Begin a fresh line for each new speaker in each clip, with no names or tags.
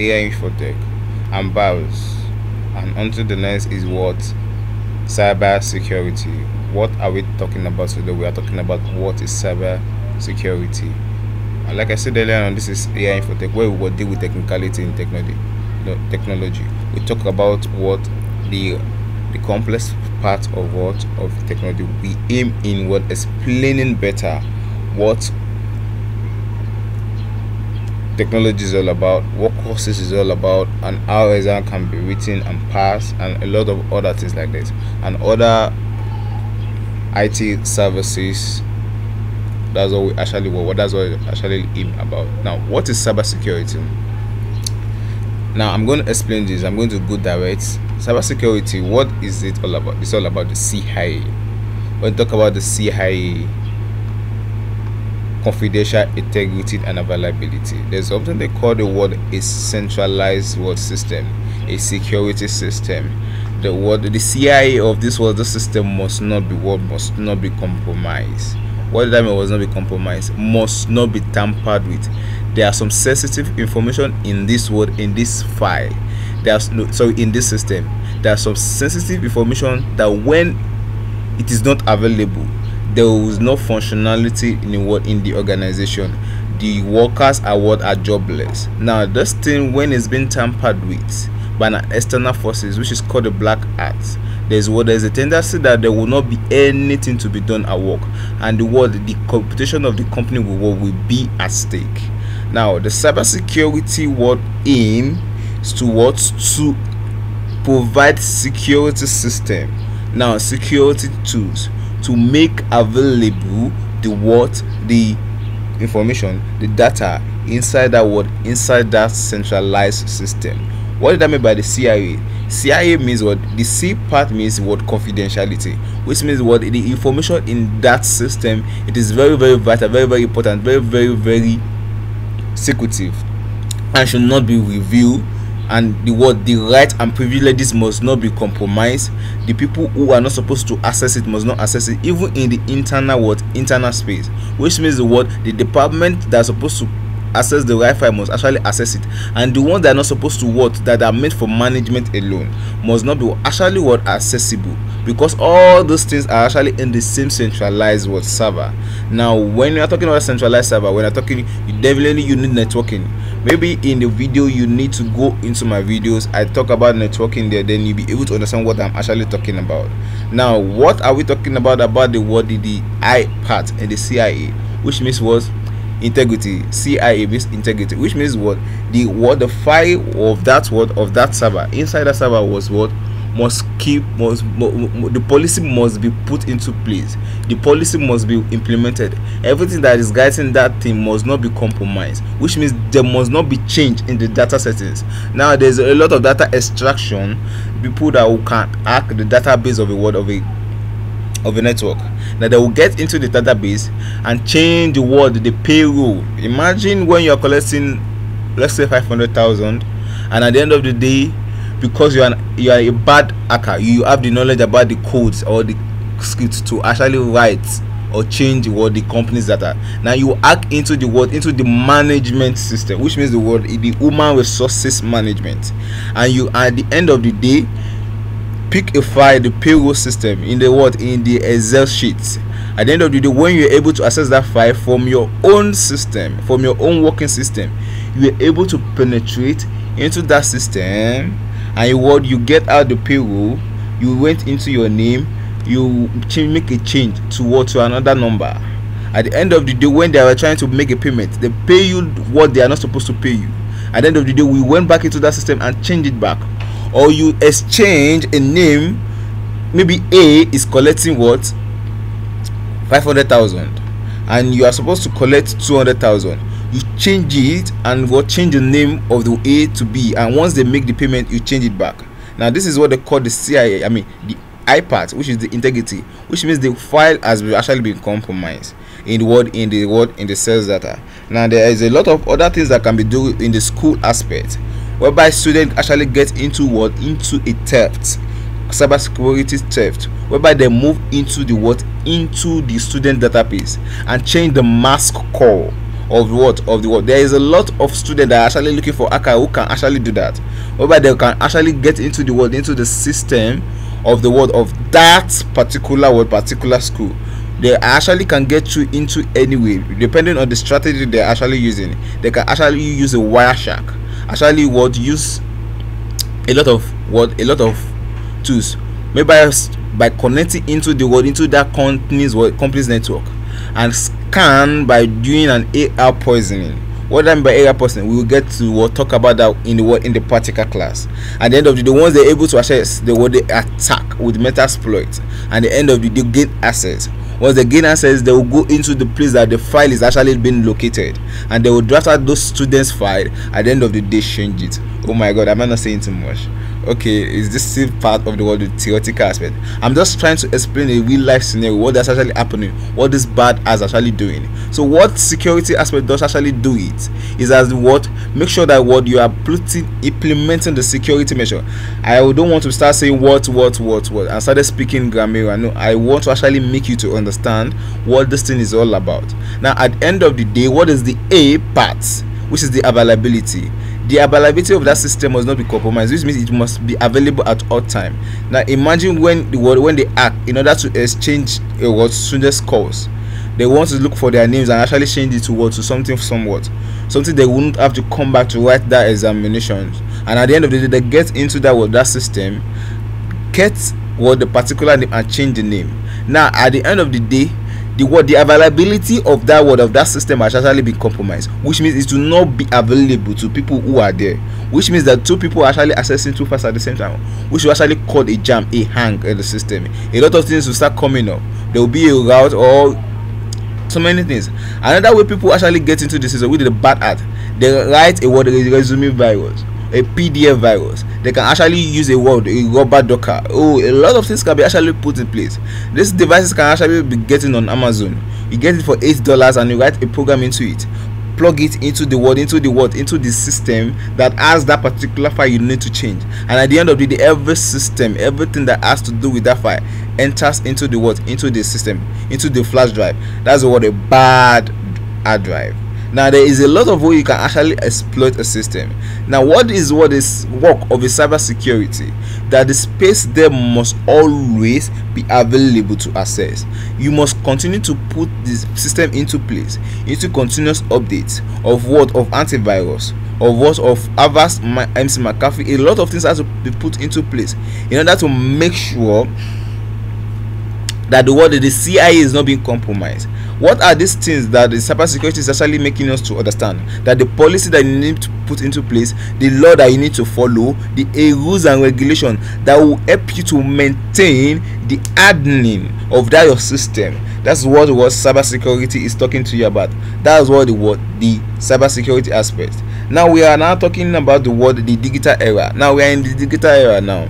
AI Infotech. I'm Barros, and until the next is what cybersecurity. What are we talking about today? We are talking about what is cybersecurity. And like I said earlier on, this is AI Infotech, where we will deal with technicality in technology. Technology. We talk about what the the complex part of what of technology. We aim in what explaining better what technology is all about, what courses is all about, and how exam can be written and passed, and a lot of other things like this, and other IT services. That's what we actually that's what we actually aim about. Now, what is cybersecurity? Now, I'm going to explain this. I'm going to go direct. Cybersecurity, what is it all about? It's all about the CIA. When we talk about the CIA, confidential, integrity, and availability, there's something they call the word a centralized word system, a security system. The CIA of this world, the system must not be compromised. What did I mean? Must not be compromised, must not be tampered with. There are some sensitive information in this word, in this file. There's no, sorry, in this system, there are some sensitive information that when it is not available, there is no functionality in the organization. The workers are jobless. Now, this thing, when it's been tampered with by an external forces, which is called the black art, there's a tendency that there will not be anything to be done at work, and the computation of the company will be at stake. Now, the cybersecurity aim is to provide security system, now security tools, to make available the information, the data inside that centralized system. What did I mean by the CIA? CIA means what? The C part means what? Confidentiality, which means what? The information in that system, it is very, very vital, very, very important, very, very, very secretive, and should not be revealed. And the rights and privileges must not be compromised. The people who are not supposed to access it must not access it, even in the internal space, which means the department that are supposed to access the Wi-Fi must actually access it, and the ones that are not supposed to that are meant for management alone must not be actually accessible, because all those things are actually in the same centralized server. Now, when you are talking about centralized server, when you're talking, you need networking. Maybe in the video you need to go into my videos, I talk about networking there, then you'll be able to understand what I'm actually talking about. Now, what are we talking about the I part in the CIA, which means integrity. CIA means integrity, which means the file of that server, inside that server the policy must be put into place, the policy must be implemented, everything that is guiding that thing must not be compromised, which means there must not be change in the data settings. Now, there's a lot of data extraction, people that can hack the database of a network. Now, they will get into the database and change the payroll. Imagine when you are collecting, let's say, 500,000, and at the end of the day, because you are a bad hacker, you have the knowledge about the codes or the scripts to actually write or change the company's data. Now, you hack into the management system, which means the human resources management, and you, at the end of the day, pick a file, the payroll system, in the Excel sheet. At the end of the day, when you're able to access that file from your own system, from your own working system, you are able to penetrate into that system, and you get out the payroll. You went into your name, you make a change to another number. At the end of the day, when they are trying to make a payment, they pay you what they are not supposed to pay you. At the end of the day, we went back into that system and changed it back. Or you exchange a name, maybe A is collecting 500,000, and you are supposed to collect 200,000. You change it and change the name of the A to B, and once they make the payment, you change it back. Now, this is what they call the CIA, the I part, which is the integrity, which means the file has actually been compromised in the sales data. Now, there is a lot of other things that can be done in the school aspect, whereby students actually get into a theft, cybersecurity theft, whereby they move into the student database and change the mask call of what of the world. There is a lot of students that are actually looking for hacker who can actually do that, whereby they can actually get into the world, into the system of the world of that particular school. They actually can get through into anyway, depending on the strategy they're actually using. They can actually use a Wireshark, actually use a lot of tools, maybe by connecting into the world, into that company's network, and scan by doing an AR poisoning. What I mean by AR poisoning, we will get to talk about that in the practical class. At the end of the day, once they're able to access the world, they attack with Metasploit, and at the end of the day, they gain access. Once they gain access, they will go into the place that the file is actually being located, and they will draft out those students' file. At the end of the day, change it. Oh my god, am I not saying too much? Okay, is this still part of the world, the theoretical aspect? I'm just trying to explain a real life scenario, what that's actually happening, what this bad is actually doing. So what security aspect does actually do it is as what make sure that what you are implementing the security measure. I don't want to start saying what and started speaking grammar. No, I want to actually make you to understand what this thing is all about. Now at the end of the day, what is the A part, which is the availability? The availability of that system must not be compromised, which means it must be available at all time. Now imagine when they act in order to exchange what students calls, they want to look for their names and actually change it to something they wouldn't have to come back to write that examinations. And at the end of the day, they get into that system, get the particular name and change the name. Now at the end of the day, the availability of that system has actually been compromised, which means it will not be available to people who are there, which means that two people are actually accessing too fast at the same time, which will actually cause a jam, a hang in the system. A lot of things will start coming up. There will be a route or so many things. Another way people actually get into the system with the bad art, they write a resume virus, a PDF virus. They can actually use a rubber docker. Oh, a lot of things can be actually put in place. These devices can actually be getting on Amazon. You get it for $8 and you write a program into it, plug it into the system that has that particular file you need to change. And at the end of the day, everything that has to do with that file enters into the system, into the flash drive. That's a bad hard drive. Now there is a lot of ways you can actually exploit a system. Now what is work of a cybersecurity? That the space there must always be available to access. You must continue to put this system into place, into continuous updates of antivirus, of Avast, MC McAfee. A lot of things has to be put into place in order to make sure that the CIA is not being compromised. What are these things that the cybersecurity is actually making us to understand? That the policy that you need to put into place, the law that you need to follow, the rules and regulation that will help you to maintain the hardening of your system. That's what cybersecurity is talking to you about. That's what the cybersecurity aspect. Now we are now talking about the digital era. Now we are in the digital era now,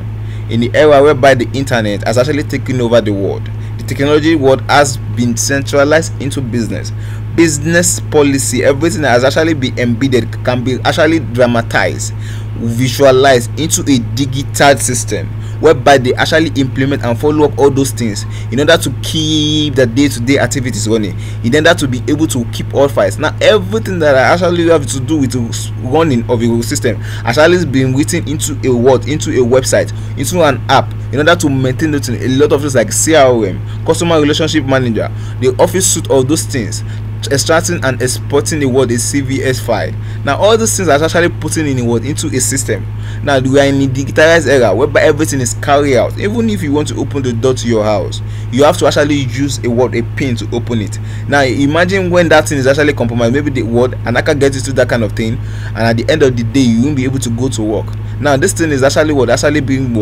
in the era whereby the internet has actually taken over the world. The technology world has been centralized into business policy. Everything that has actually been embedded can be actually dramatized, visualized into a digital system, whereby they actually implement and follow up all those things in order to keep the day-to-day activities running, in order to be able to keep all files. Now everything that I actually have to do with the running of a system actually been written into a website, into an app, in order to maintain the thing. A lot of things like CRM, customer relationship manager, the office suite of those things, extracting and exporting a CVS file. Now all these things are actually putting into a system. Now we are in a digitalized era whereby everything is carried out. Even if you want to open the door to your house, you have to actually use a pin to open it. Now imagine when that thing is actually compromised, maybe and I can get into that kind of thing, and at the end of the day you won't be able to go to work. Now this thing is actually being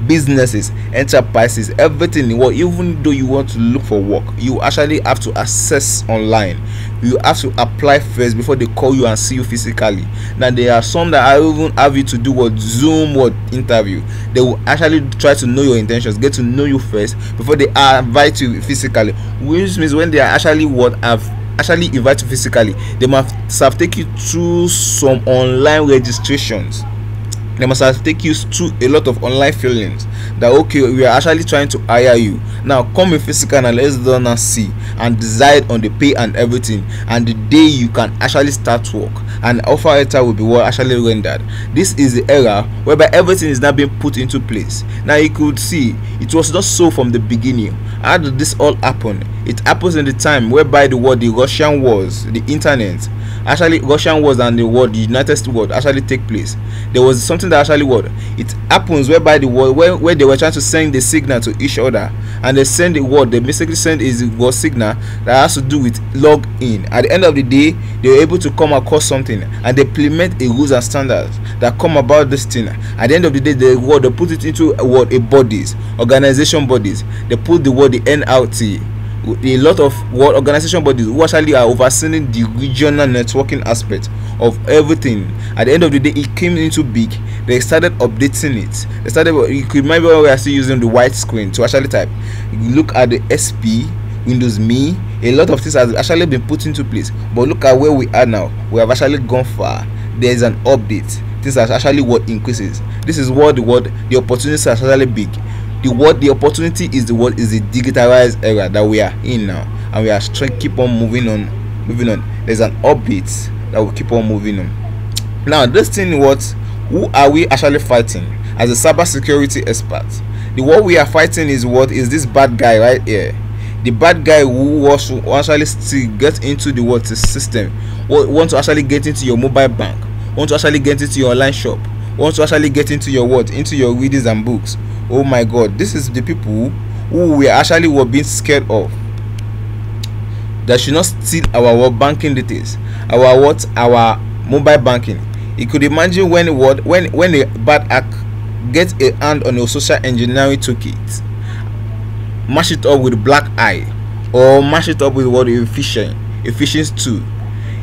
businesses, enterprises, everything. Even though you want to look for work, you actually have to access online. You have to apply first before they call you and see you physically. Now there are some that even have you to do Zoom interview. They will actually try to know your intentions, get to know you first before they invite you physically, which means when they are actually invite you physically, they must have taken you through some online registrations. They must have taken you through a lot of online feelings that okay, we are actually trying to hire you, Now come in physical and let's now see and decide on the pay and everything, and the day you can actually start work, and offer letter will be what actually rendered. This is the era whereby everything is now being put into place. Now you could see it was not so from the beginning. How did this all happen? It happens in the time whereby the Russian wars, the internet, actually Russian wars and the United States war actually take place. There was something that actually it happens whereby the war where they were trying to send the signal to each other, and they send the word, they basically send is the signal that has to do with log in. At the end of the day, they were able to come across something and they implement a rules and standards that come about this thing. At the end of the day, they put it into a bodies, organization bodies. They put the NRT, a lot of organization bodies who actually are overseeing the regional networking aspect of everything. At the end of the day, it came into big. They started updating it. They started. You could remember when we are still using the white screen to actually type. You look at the SP, Windows Me. A lot of things has actually been put into place. But look at where we are now. We have actually gone far. There is an update. This is actually what increases. This is what the opportunities are actually big. The opportunity is the digitalized era that we are in now, and we are trying to keep on moving on. There's an update that will keep on moving on. Now this thing, who are we actually fighting as a cybersecurity expert? The what we are fighting is this bad guy right here. The bad guy who wants to actually still get into the system, want to actually get into your mobile bank, want to actually get into your online shop, want to actually get into your into your readings and books. Oh my god, this is the people who we actually were being scared of, that should not steal our banking details, our mobile banking. You could imagine when a bad act gets a hand on your social engineering toolkit, mash it up with black eye, or mash it up with efficient tool.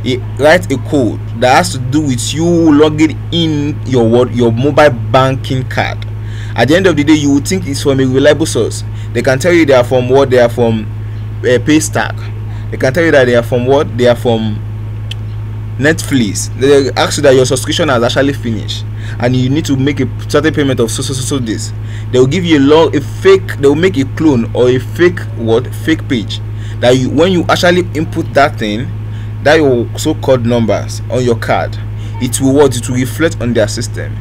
It writes a code that has to do with you logging in your mobile banking card. At the end of the day, you would think it's from a reliable source. They can tell you they are from they are from Paystack. They can tell you that they are from they are from Netflix. They ask you that your subscription has actually finished and you need to make a certain payment of so this. They will give you a fake. They will make a clone or a fake fake page that when you actually input that thing, that your so-called numbers on your card, it will reflect on their system.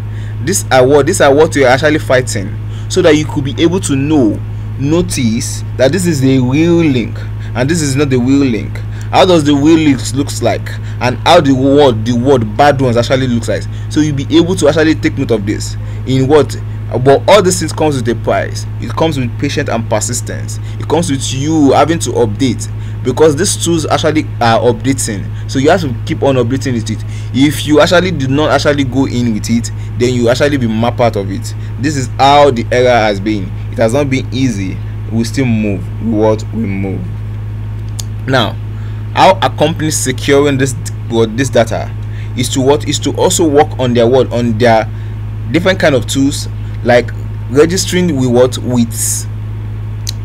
These are what you're actually fighting, so that you could be able to notice that this is the real link and this is not the real link. How does the real link looks like, and how the word bad ones actually looks like, so you'll be able to actually take note of this. But all these things comes with a price. It comes with patience and persistence. It comes with you having to update, because these tools actually are updating, so you have to keep on updating with it. If you actually do not actually go in with it, then you actually be mapped out of it. This is how the era has been. It has not been easy. We still move. We move. Now, how are companies securing this data is to also work on their different kind of tools, like registering with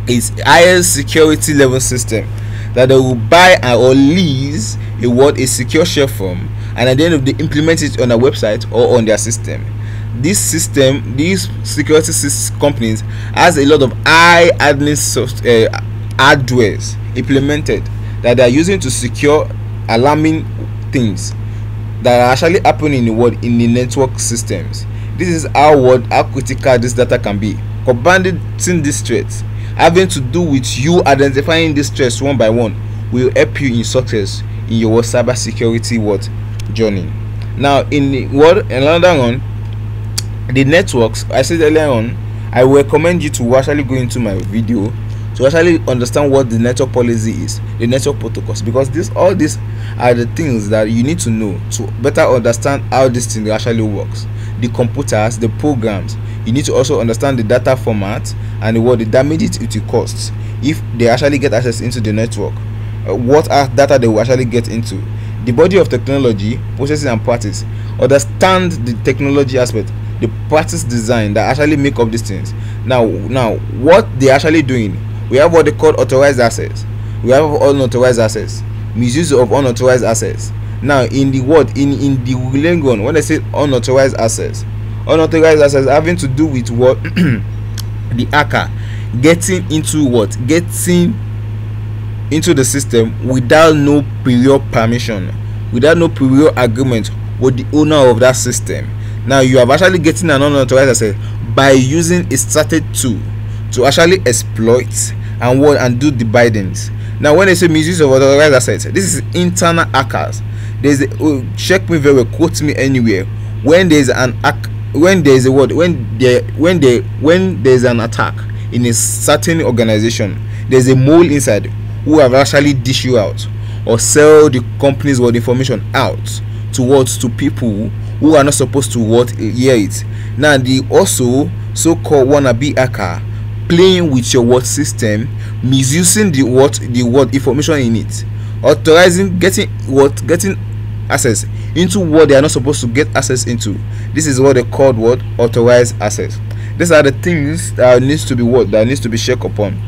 its highest security level system that they will buy or lease a secure shell from, and at the end of the day implement it on a website or on their system. These security companies has a lot of high admin hardwares implemented that they are using to secure alarming things that are actually happening in the network systems. This is how critical this data can be. Combating these threats, having to do with you identifying these threats one by one, will help you in success in your cybersecurity journey. Now, another one, the networks. I said earlier on, I recommend you to actually go into my video to actually understand what the network policy is, the network protocols, because all these are the things that you need to know to better understand how this thing actually works. The computers, the programs, you need to also understand the data format and what the damage it costs if they actually get access into the network. What are data they will actually get into, the body of technology, processing and practice. Understand the technology aspect, the practice design that actually make up these things. Now what they're actually doing, we have what they call authorized access, we have unauthorized access, misuse of unauthorized access. Now in the lingo, when I say unauthorized access having to do with what the hacker getting into what? Getting into the system without no prior permission, without no prior agreement with the owner of that system. Now you are actually getting an unauthorized access by using a started tool to actually exploit and what and do the bindings. Now when they say misuse of authorized assets, this is internal hackers. There's a, check me very well, quote me anywhere. When there's an when there's a word when there's an attack in a certain organization, there's a mole inside who have actually dish you out or sell the company's word information out towards to people who are not supposed to what hear it. Now the also so-called wannabe hacker playing with your word system, misusing the word information in it, authorizing getting access into what they are not supposed to get access into. This is what they call what authorized access. These are the things that needs to be checked upon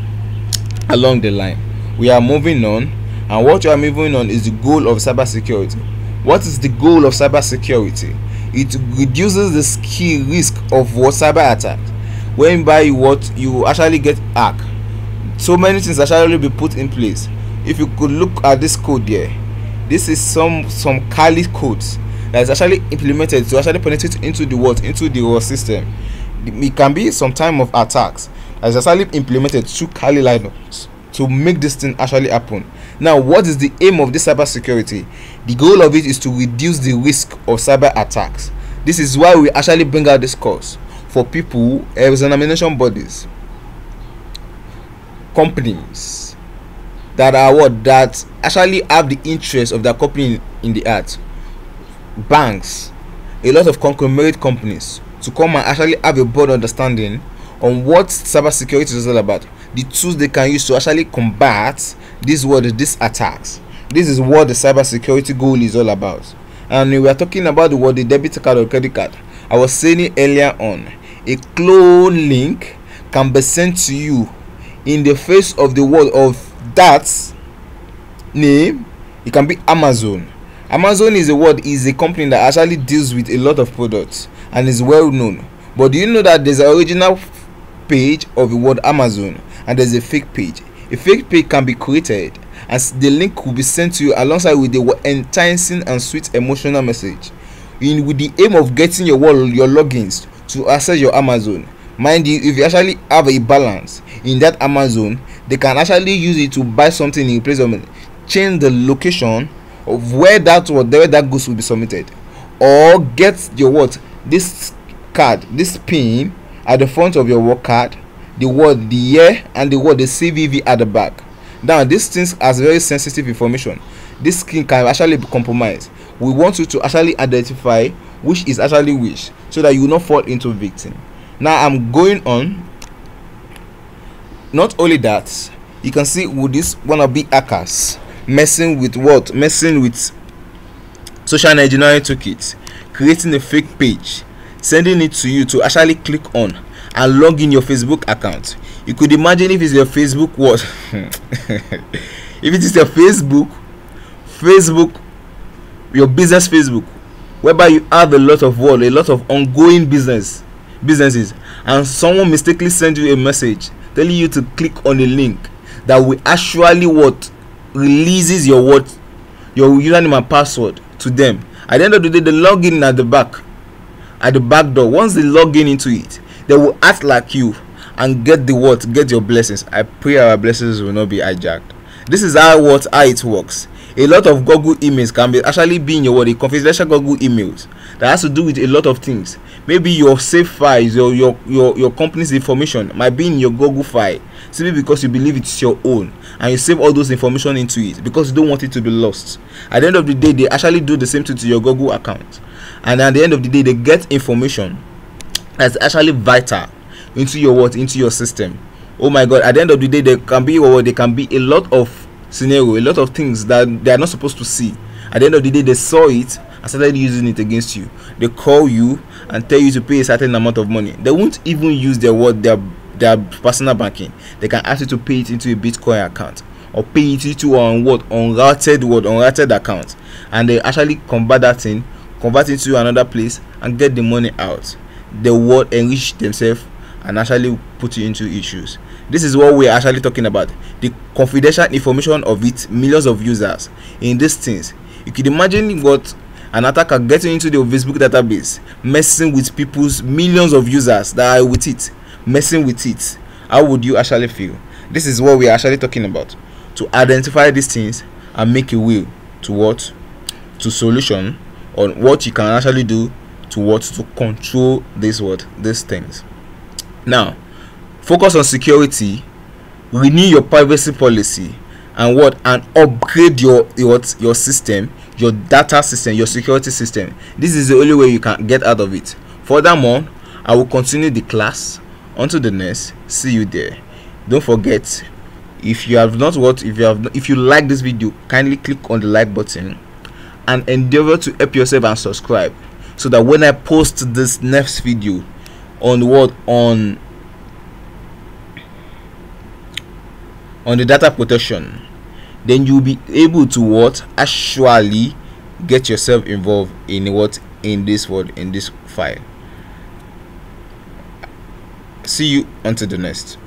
along the line. We are moving on, and what we are moving on is the goal of cybersecurity. What is the goal of cybersecurity? It reduces the skill risk of what cyber attack, whereby you actually get hacked. So many things actually be put in place. If you could look at this code here, this is some Kali codes that is actually implemented to actually penetrate into the system. It can be some time of attacks that is actually implemented through Kali lineups to make this thing actually happen. Now, what is the aim of this cybersecurity? The goal of it is to reduce the risk of cyber attacks. This is why we actually bring out this course for people, examination bodies, companies that are that actually have the interest of their company in the art, banks, a lot of conglomerate companies, to come and actually have a broad understanding on what cybersecurity is all about, the tools they can use to actually combat these attacks. This is what the cybersecurity goal is all about. And we are talking about the debit card or credit card. I was saying it earlier on. A clone link can be sent to you in the face of the word of that name. It can be Amazon. Amazon is a company that actually deals with a lot of products and is well known. But do you know that there's an original page of the word Amazon and there's a fake page? A fake page can be created and the link will be sent to you alongside with the enticing and sweet emotional message, with the aim of getting your logins to access your Amazon. Mind you, if you actually have a balance in that Amazon, they can actually use it to buy something in place of it, change the location of where that goods will be submitted, or get your this card, this pin at the front of your work card, the year and the CVV at the back. Now these things as very sensitive information. This skin can actually be compromised. We want you to actually identify which is actually which, so that you will not fall into victim. Now I'm going on. Not only that, you can see with this wannabe hackers messing with social engineering toolkit, creating a fake page, sending it to you to actually click on and log in your Facebook account. You could imagine if it's your Facebook if it is your Facebook, your business Facebook, whereby you have a lot of ongoing businesses, and someone mistakenly send you a message telling you to click on a link that will actually releases your username and password to them. At the end of the day, they log in at the back door. Once they log in into it, they will act like you and get your blessings. I pray our blessings will not be hijacked. This is how it works. A lot of Google emails can be actually be in your confidential Google emails that has to do with a lot of things. Maybe your save files, your company's information might be in your Google file simply because you believe it's your own, and you save all those information into it because you don't want it to be lost. At the end of the day, they actually do the same thing to your Google account, and at the end of the day, they get information that's actually vital into your system. Oh my God! At the end of the day, there can be a lot of scenario, a lot of things that they are not supposed to see. At the end of the day, they saw it and started using it against you. They call you and tell you to pay a certain amount of money. They won't even use their personal banking. They can ask you to pay it into a Bitcoin account or pay it into unrouted account, and they actually convert it to another place and get the money out. They will enrich themselves and actually put you into issues. This is what we are actually talking about. The confidential information of it, millions of users in these things. You could imagine what an attacker getting into the Facebook database, messing with people's millions of users that are with it, messing with it. How would you actually feel? This is what we are actually talking about. To identify these things and make a way to what? To solution on what you can actually do to what? To control these things. Now, focus on security, renew your privacy policy, and upgrade your system, your data system, your security system. This is the only way you can get out of it. Furthermore, I will continue the class. Until the next, see you there. Don't forget, if you like this video, kindly click on the like button and endeavor to help yourself and subscribe, so that when I post this next video on the data protection, then you'll be able to actually get yourself involved in this file. See you until the next.